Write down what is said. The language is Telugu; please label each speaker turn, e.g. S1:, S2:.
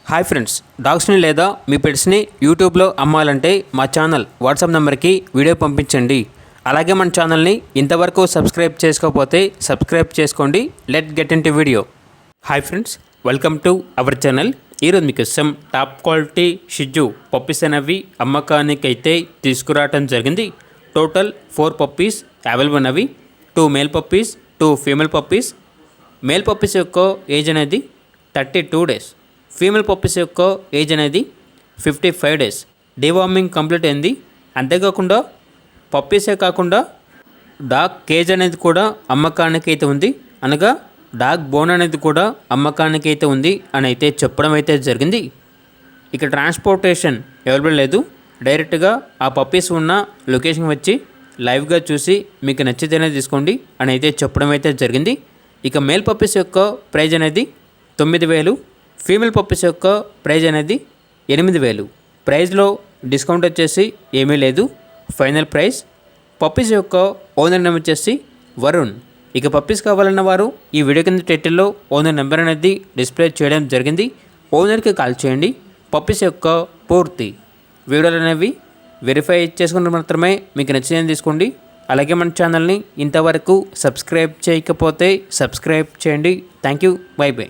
S1: హాయ్ ఫ్రెండ్స్, డాగ్స్ని లేదా మీ పెట్స్ని యూట్యూబ్లో అమ్మాలంటే మా ఛానల్ వాట్సాప్ నెంబర్కి వీడియో పంపించండి. అలాగే మన ఛానల్ని ఇంతవరకు సబ్స్క్రైబ్ చేసుకోకపోతే సబ్స్క్రైబ్ చేసుకోండి. Let get in to video. Hi friends, welcome to our channel. ఈరోజు మీకోసం టాప్ క్వాలిటీ షిజు పప్పీస్ అనేవి అమ్మకానికి అయితే తీసుకురావడం జరిగింది. టోటల్ 4 పప్పీస్ అవైలబుల్ ఉన్నవి. 2 male puppies, 2 female puppies. Male puppies యొక్క ఏజ్ అనేది 32 డేస్. ఫీమేల్ పప్పీస్ యొక్క ఏజ్ అనేది 55 డేస్. డివార్మింగ్ కంప్లీట్ అయింది. అంతేకాకుండా పప్పీసే కాకుండా డాగ్ కేజ్ అనేది కూడా అమ్మకానికి అయితే ఉంది. అనగా డాగ్ బోన్ అనేది కూడా అమ్మకానికి అయితే ఉంది అని అయితే చెప్పడం అయితే జరిగింది. ఇక ట్రాన్స్పోర్టేషన్ అవైలబుల్ లేదు. డైరెక్ట్గా ఆ పప్పీస్ ఉన్న లొకేషన్ వచ్చి లైవ్గా చూసి మీకు నచ్చితేనే తీసుకోండి అని అయితే చెప్పడం అయితే జరిగింది. ఇక మేల్ పప్పీస్ యొక్క ప్రైజ్ అనేది 9,000. ఫీమేల్ పప్పీస్ యొక్క ప్రైజ్ అనేది 8,000. ప్రైజ్లో డిస్కౌంట్ వచ్చేసి ఏమీ లేదు. Final price. పప్పీస్ యొక్క ఓనర్ నెంబర్ వచ్చేసి వరుణ్. ఇక పప్పీస్ కావాలన్న వారు ఈ వీడియో కింద టైటిల్లో ఓనర్ నెంబర్ అనేది డిస్ప్లే చేయడం జరిగింది. ఓనర్కి కాల్ చేయండి. పప్పీస్ యొక్క పూర్తి వీడియోలు అనేవి వెరిఫై చేసుకుని మాత్రమే మీకు నచ్చిందని తీసుకోండి. అలాగే మన ఛానల్ని ఇంతవరకు సబ్స్క్రైబ్ చేయకపోతే సబ్స్క్రైబ్ చేయండి. Thank you. By by.